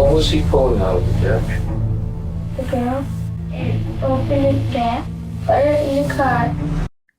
What was he pulling out of the deck? The girl opened the deck, put her in the car.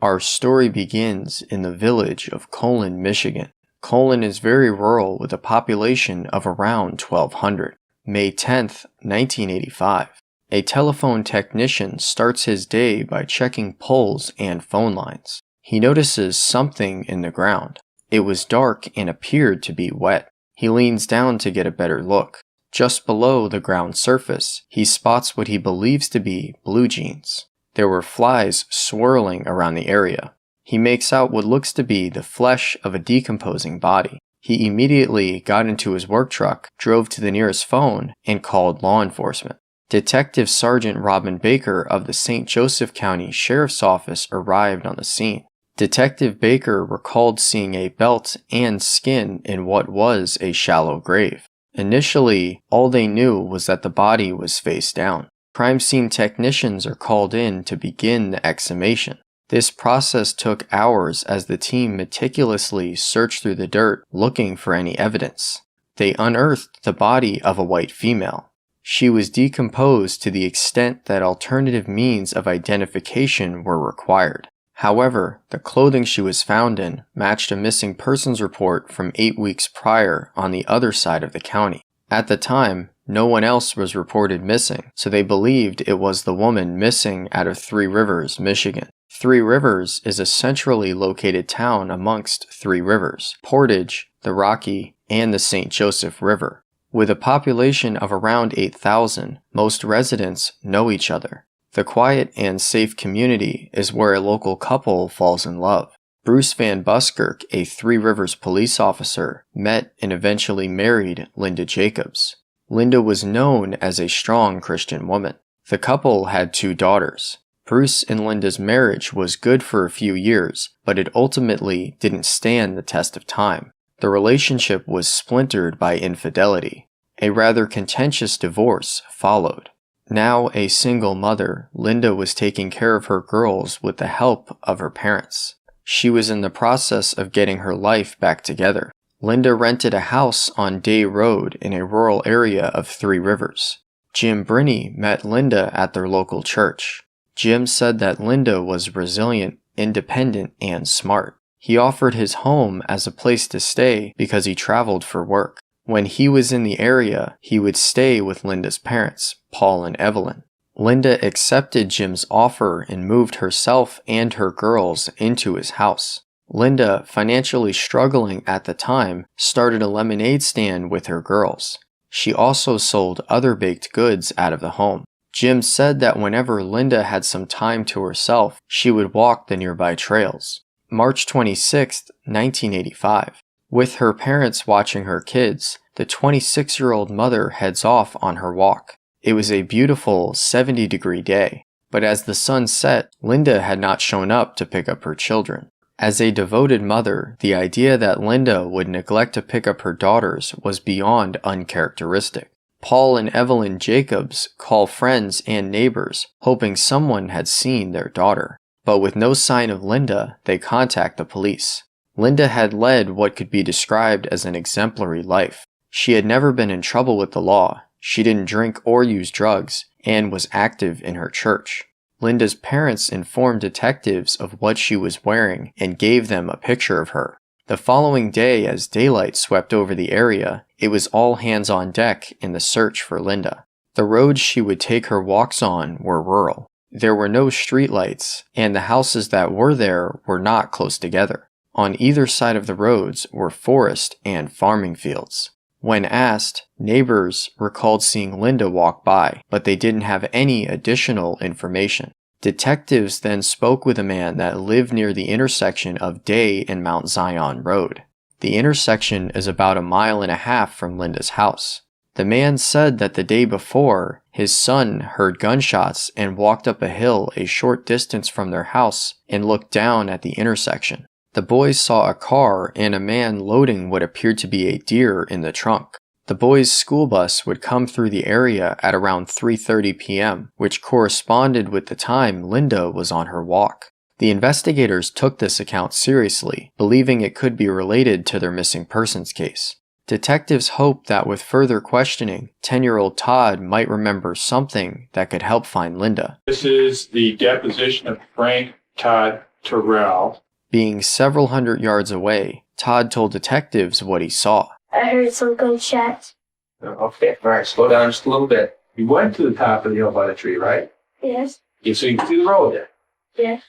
Our story begins in the village of Colon, Michigan. Colon is very rural with a population of around 1,200. May 10th, 1985. A telephone technician starts his day by checking poles and phone lines. He notices something in the ground. It was dark and appeared to be wet. He leans down to get a better look. Just below the ground surface, he spots what he believes to be blue jeans. There were flies swirling around the area. He makes out what looks to be the flesh of a decomposing body. He immediately got into his work truck, drove to the nearest phone, and called law enforcement. Detective Sergeant Robin Baker of the St. Joseph County Sheriff's Office arrived on the scene. Detective Baker recalled seeing a belt and skin in what was a shallow grave. Initially, all they knew was that the body was face down. Crime scene technicians are called in to begin the exhumation. This process took hours as the team meticulously searched through the dirt looking for any evidence. They unearthed the body of a white female. She was decomposed to the extent that alternative means of identification were required. However, the clothing she was found in matched a missing persons report from 8 weeks prior on the other side of the county. At the time, no one else was reported missing, so they believed it was the woman missing out of Three Rivers, Michigan. Three Rivers is a centrally located town amongst three rivers, Portage, the Rocky, and the St. Joseph River. With a population of around 8,000, most residents know each other. The quiet and safe community is where a local couple falls in love. Bruce Van Buskirk, a Three Rivers police officer, met and eventually married Linda Jacobs. Linda was known as a strong Christian woman. The couple had 2 daughters. Bruce and Linda's marriage was good for a few years, but it ultimately didn't stand the test of time. The relationship was splintered by infidelity. A rather contentious divorce followed. Now a single mother, Linda was taking care of her girls with the help of her parents. She was in the process of getting her life back together. Linda rented a house on Day Road in a rural area of Three Rivers. Jim Brinney met Linda at their local church. Jim said that Linda was resilient, independent, and smart. He offered his home as a place to stay because he traveled for work. When he was in the area, he would stay with Linda's parents, Paul and Evelyn. Linda accepted Jim's offer and moved herself and her girls into his house. Linda, financially struggling at the time, started a lemonade stand with her girls. She also sold other baked goods out of the home. Jim said that whenever Linda had some time to herself, she would walk the nearby trails. March 26, 1985. With her parents watching her kids, the 26-year-old mother heads off on her walk. It was a beautiful 70-degree day, but as the sun set, Linda had not shown up to pick up her children. As a devoted mother, the idea that Linda would neglect to pick up her daughters was beyond uncharacteristic. Paul and Evelyn Jacobs call friends and neighbors, hoping someone had seen their daughter. But with no sign of Linda, they contact the police. Linda had led what could be described as an exemplary life. She had never been in trouble with the law, she didn't drink or use drugs, and was active in her church. Linda's parents informed detectives of what she was wearing and gave them a picture of her. The following day, as daylight swept over the area, it was all hands on deck in the search for Linda. The roads she would take her walks on were rural. There were no streetlights, and the houses that were there were not close together. On either side of the roads were forest and farming fields. When asked, neighbors recalled seeing Linda walk by, but they didn't have any additional information. Detectives then spoke with a man that lived near the intersection of Day and Mount Zion Road. The intersection is about 1.5 miles from Linda's house. The man said that the day before, his son heard gunshots and walked up a hill a short distance from their house and looked down at the intersection. The boys saw a car and a man loading what appeared to be a deer in the trunk. The boys' school bus would come through the area at around 3:30 p.m., which corresponded with the time Linda was on her walk. The investigators took this account seriously, believing it could be related to their missing persons case. Detectives hoped that with further questioning, 10-year-old Todd might remember something that could help find Linda. This is the deposition of Frank Todd Terrell. Being several hundred yards away, Todd told detectives what he saw. I heard some gunshots. Okay, all right, slow down just a little bit. You went to the top of the hill by the tree, right? Yes. Yeah, so you can see the road there. Yes.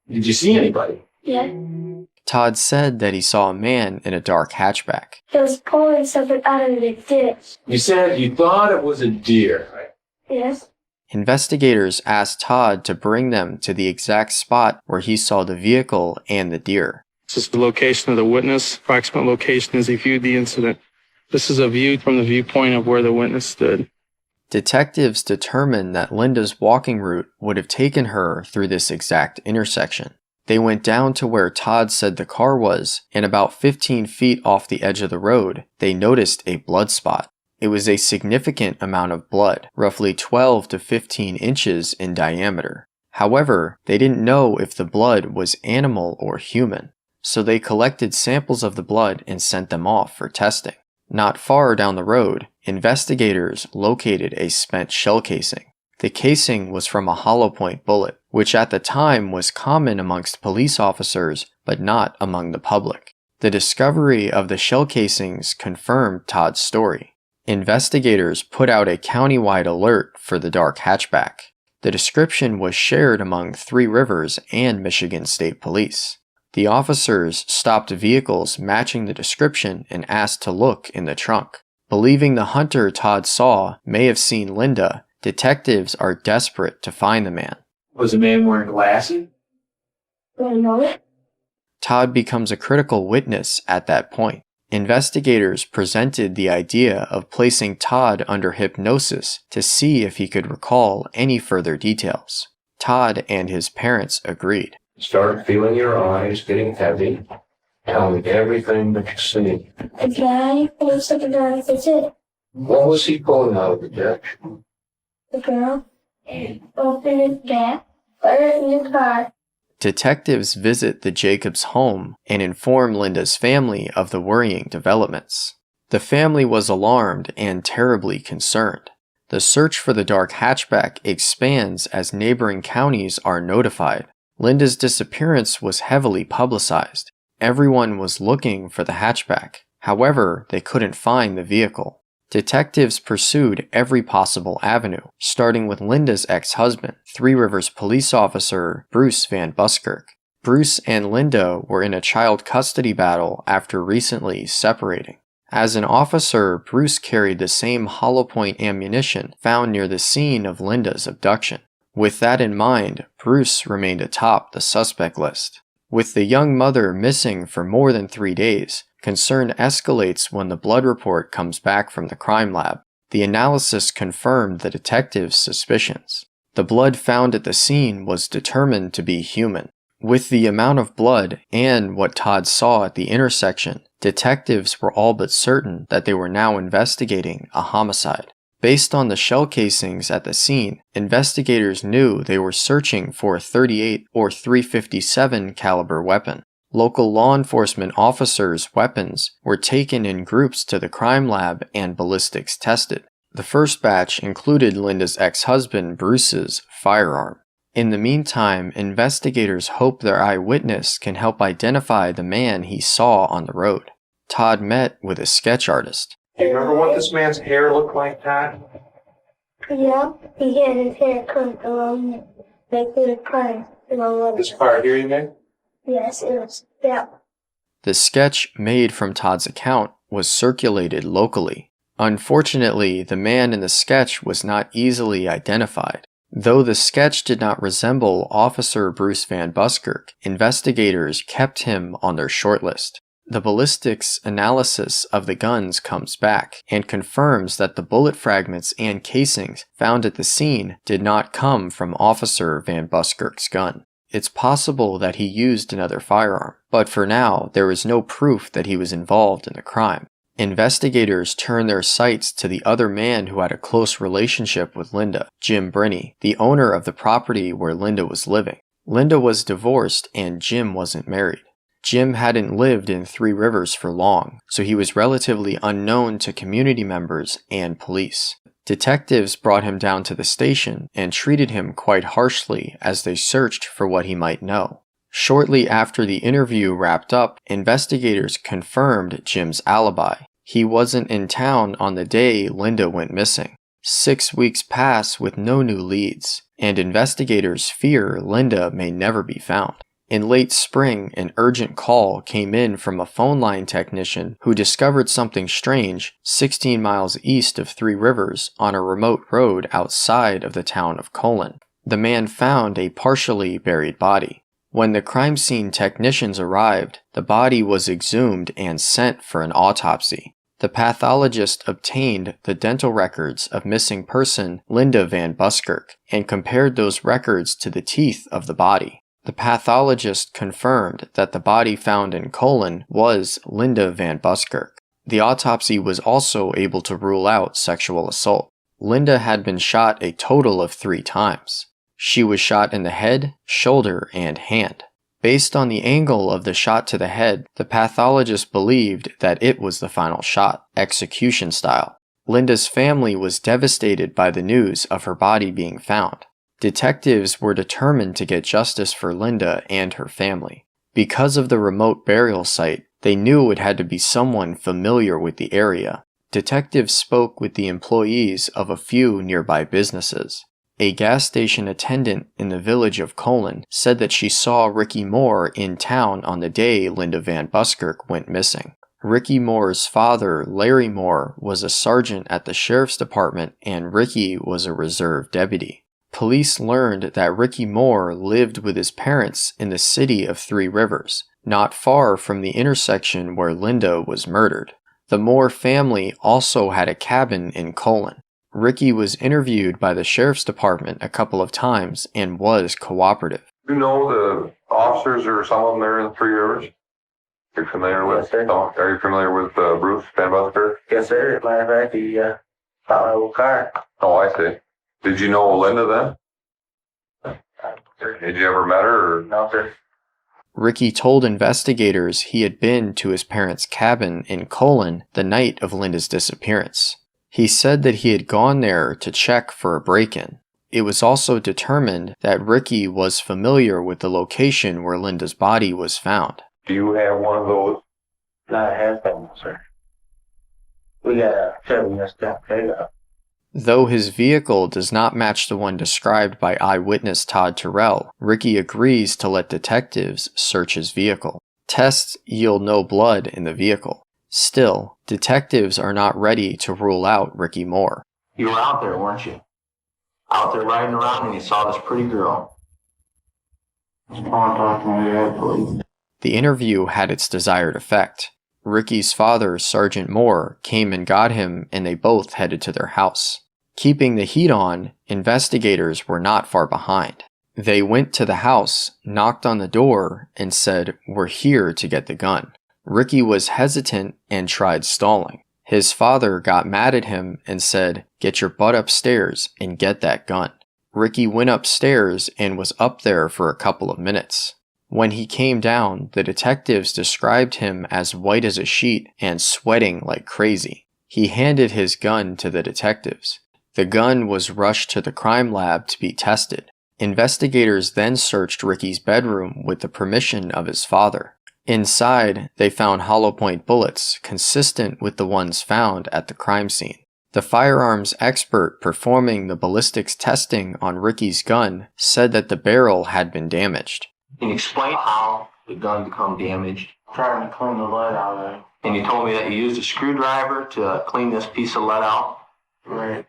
Did you see anybody? Yes. Todd said that he saw a man in a dark hatchback. He was pulling something out of the ditch. You said you thought it was a deer, right? Yes. Investigators asked Todd to bring them to the exact spot where he saw the vehicle and the deer. This is the location of the witness, approximate location as he viewed the incident. This is a view from the viewpoint of where the witness stood. Detectives determined that Linda's walking route would have taken her through this exact intersection. They went down to where Todd said the car was, and about 15 feet off the edge of the road, they noticed a blood spot. It was a significant amount of blood, roughly 12 to 15 inches in diameter. However, they didn't know if the blood was animal or human, so they collected samples of the blood and sent them off for testing. Not far down the road, investigators located a spent shell casing. The casing was from a hollow point bullet, which at the time was common amongst police officers, but not among the public. The discovery of the shell casings confirmed Todd's story. Investigators put out a countywide alert for the dark hatchback. The description was shared among Three Rivers and Michigan State Police. The officers stopped vehicles matching the description and asked to look in the trunk. Believing the hunter Todd saw may have seen Linda, detectives are desperate to find the man. Was the man wearing glasses? No. Todd becomes a critical witness at that point. Investigators presented the idea of placing Todd under hypnosis to see if he could recall any further details. Todd and his parents agreed. Start feeling your eyes getting heavy. Tell me everything that you see. A guy pulling something out of the ditch. What was he pulling out of the ditch? The girl opened his gap, put her in the car. Detectives visit the Jacobs home and inform Linda's family of the worrying developments. The family was alarmed and terribly concerned. The search for the dark hatchback expands as neighboring counties are notified. Linda's disappearance was heavily publicized. Everyone was looking for the hatchback. However, they couldn't find the vehicle. Detectives pursued every possible avenue, starting with Linda's ex-husband, Three Rivers police officer Bruce Van Buskirk. Bruce and Linda were in a child custody battle after recently separating. As an officer, Bruce carried the same hollow point ammunition found near the scene of Linda's abduction. With that in mind, Bruce remained atop the suspect list. With the young mother missing for more than 3 days, concern escalates when the blood report comes back from the crime lab. The analysis confirmed the detectives' suspicions. The blood found at the scene was determined to be human. With the amount of blood and what Todd saw at the intersection, detectives were all but certain that they were now investigating a homicide. Based on the shell casings at the scene, investigators knew they were searching for a .38 or .357 caliber weapon. Local law enforcement officers' weapons were taken in groups to the crime lab and ballistics tested. The first batch included Linda's ex-husband Bruce's firearm. In the meantime, investigators hope their eyewitness can help identify the man he saw on the road. Todd met with a sketch artist. Do you remember what this man's hair looked like, Todd? Yeah, he had his hair cut along the crime. This part here, you mean? Yes, it was that. The sketch made from Todd's account was circulated locally. Unfortunately, the man in the sketch was not easily identified. Though the sketch did not resemble Officer Bruce Van Buskirk, investigators kept him on their shortlist. The ballistics analysis of the guns comes back and confirms that the bullet fragments and casings found at the scene did not come from Officer Van Buskirk's gun. It's possible that he used another firearm, but for now, there is no proof that he was involved in the crime. Investigators turn their sights to the other man who had a close relationship with Linda, Jim Brinney, the owner of the property where Linda was living. Linda was divorced and Jim wasn't married. Jim hadn't lived in Three Rivers for long, so he was relatively unknown to community members and police. Detectives brought him down to the station and treated him quite harshly as they searched for what he might know. Shortly after the interview wrapped up, investigators confirmed Jim's alibi. He wasn't in town on the day Linda went missing. 6 weeks pass with no new leads, and investigators fear Linda may never be found. In late spring, an urgent call came in from a phone line technician who discovered something strange 16 miles east of Three Rivers on a remote road outside of the town of Colon. The man found a partially buried body. When the crime scene technicians arrived, the body was exhumed and sent for an autopsy. The pathologist obtained the dental records of missing person Linda Van Buskirk and compared those records to the teeth of the body. The pathologist confirmed that the body found in Colon was Linda Van Buskirk. The autopsy was also able to rule out sexual assault. Linda had been shot a total of 3 times. She was shot in the head, shoulder, and hand. Based on the angle of the shot to the head, the pathologist believed that it was the final shot, execution style. Linda's family was devastated by the news of her body being found. Detectives were determined to get justice for Linda and her family. Because of the remote burial site, they knew it had to be someone familiar with the area. Detectives spoke with the employees of a few nearby businesses. A gas station attendant in the village of Colon said that she saw Ricky Moore in town on the day Linda Van Buskirk went missing. Ricky Moore's father, Larry Moore, was a sergeant at the sheriff's department, and Ricky was a reserve deputy. Police learned that Ricky Moore lived with his parents in the city of Three Rivers, not far from the intersection where Linda was murdered. The Moore family also had a cabin in Colon. Ricky was interviewed by the sheriff's department a couple of times and was cooperative. You know the officers or some of them there in Three Rivers? You're familiar with? Yes, sir. Oh, are you familiar with Bruce Van Buskirk? Yes, sir. As a matter of fact, he got my old car. Oh, I see. Did you know Linda then? Did you ever met her? Or? No, sir. Ricky told investigators he had been to his parents' cabin in Colon the night of Linda's disappearance. He said that he had gone there to check for a break-in. It was also determined that Ricky was familiar with the location where Linda's body was found. Do you have one of those? Not a half-been, sir. We got a 7-year step pickup. Though his vehicle does not match the one described by eyewitness Todd Terrell, Ricky agrees to let detectives search his vehicle. Tests yield no blood in the vehicle. Still, detectives are not ready to rule out Ricky Moore. You were out there, weren't you? Out there riding around and you saw this pretty girl. The interview had its desired effect. Ricky's father, Sergeant Moore, came and got him, and they both headed to their house. Keeping the heat on, investigators were not far behind. They went to the house, knocked on the door, and said, "We're here to get the gun." Ricky was hesitant and tried stalling. His father got mad at him and said, "Get your butt upstairs and get that gun." Ricky went upstairs and was up there for a couple of minutes. When he came down, the detectives described him as white as a sheet and sweating like crazy. He handed his gun to the detectives. The gun was rushed to the crime lab to be tested. Investigators then searched Ricky's bedroom with the permission of his father. Inside, they found hollow point bullets consistent with the ones found at the crime scene. The firearms expert performing the ballistics testing on Ricky's gun said that the barrel had been damaged. Can you explain how the gun become damaged? Trying to clean the lead out of it. And you told me that you used a screwdriver to clean this piece of lead out? Right.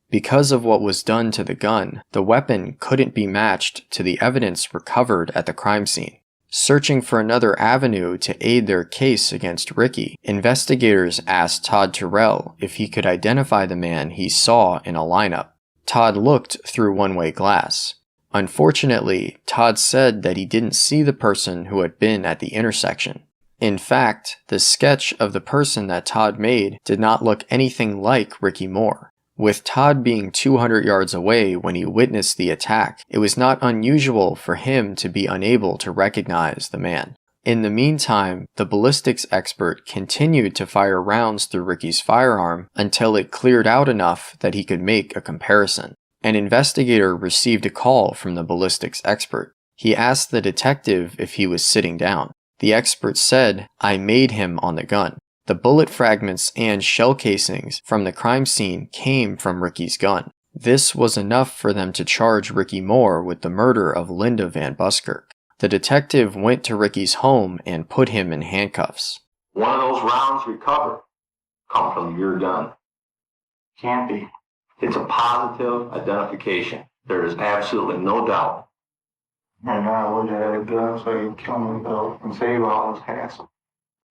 Because of what was done to the gun, the weapon couldn't be matched to the evidence recovered at the crime scene. Searching for another avenue to aid their case against Ricky, investigators asked Todd Terrell if he could identify the man he saw in a lineup. Todd looked through one-way glass. Unfortunately, Todd said that he didn't see the person who had been at the intersection. In fact, the sketch of the person that Todd made did not look anything like Ricky Moore. With Todd being 200 yards away when he witnessed the attack, it was not unusual for him to be unable to recognize the man. In the meantime, the ballistics expert continued to fire rounds through Ricky's firearm until it cleared out enough that he could make a comparison. An investigator received a call from the ballistics expert. He asked the detective if he was sitting down. The expert said, "I made him on the gun." The bullet fragments and shell casings from the crime scene came from Ricky's gun. This was enough for them to charge Ricky Moore with the murder of Linda Van Buskirk. The detective went to Ricky's home and put him in handcuffs. One of those rounds recovered come from your gun. Can't be. It's a positive identification. There is absolutely no doubt. And I would have had a gun so you kill me though and save all this hassle.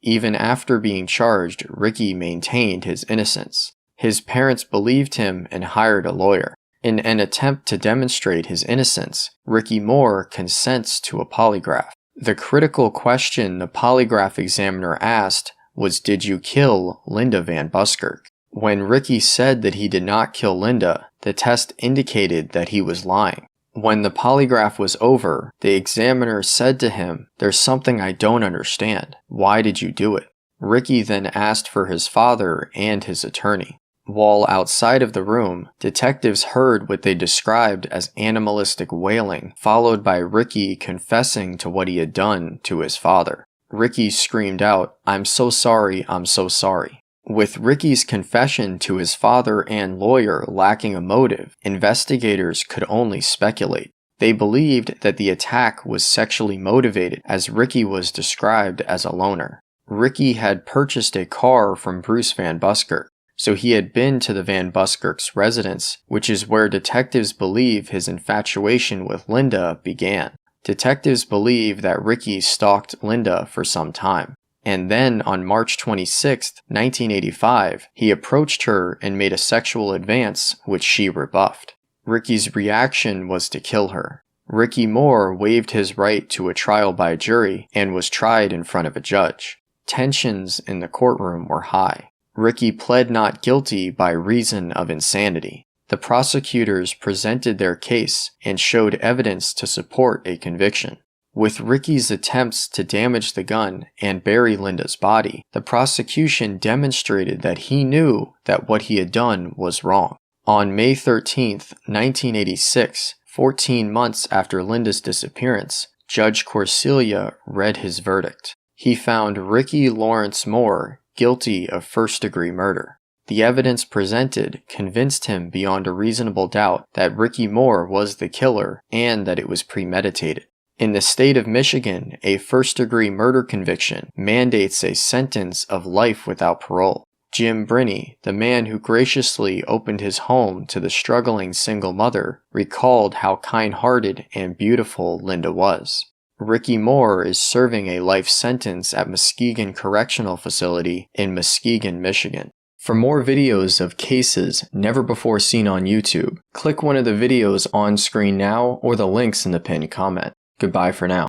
Even after being charged, Ricky maintained his innocence. His parents believed him and hired a lawyer. In an attempt to demonstrate his innocence, Ricky Moore consents to a polygraph. The critical question the polygraph examiner asked was, "Did you kill Linda Van Buskirk?" When Ricky said that he did not kill Linda, the test indicated that he was lying. When the polygraph was over, the examiner said to him, "There's something I don't understand. Why did you do it?" Ricky then asked for his father and his attorney. While outside of the room, detectives heard what they described as animalistic wailing, followed by Ricky confessing to what he had done to his father. Ricky screamed out, "I'm so sorry, I'm so sorry." With Ricky's confession to his father and lawyer lacking a motive, investigators could only speculate. They believed that the attack was sexually motivated, as Ricky was described as a loner. Ricky had purchased a car from Bruce Van Buskirk, so he had been to the Van Buskirk's residence, which is where detectives believe his infatuation with Linda began. Detectives believe that Ricky stalked Linda for some time. And then on March 26, 1985, he approached her and made a sexual advance, which she rebuffed. Ricky's reaction was to kill her. Ricky Moore waived his right to a trial by jury and was tried in front of a judge. Tensions in the courtroom were high. Ricky pled not guilty by reason of insanity. The prosecutors presented their case and showed evidence to support a conviction. With Ricky's attempts to damage the gun and bury Linda's body, the prosecution demonstrated that he knew that what he had done was wrong. On May 13, 1986, 14 months after Linda's disappearance, Judge Corsilia read his verdict. He found Ricky Lawrence Moore guilty of first-degree murder. The evidence presented convinced him beyond a reasonable doubt that Ricky Moore was the killer and that it was premeditated. In the state of Michigan, a first-degree murder conviction mandates a sentence of life without parole. Jim Brinney, the man who graciously opened his home to the struggling single mother, recalled how kind-hearted and beautiful Linda was. Ricky Moore is serving a life sentence at Muskegon Correctional Facility in Muskegon, Michigan. For more videos of cases never before seen on YouTube, click one of the videos on screen now or the links in the pinned comment. Goodbye for now.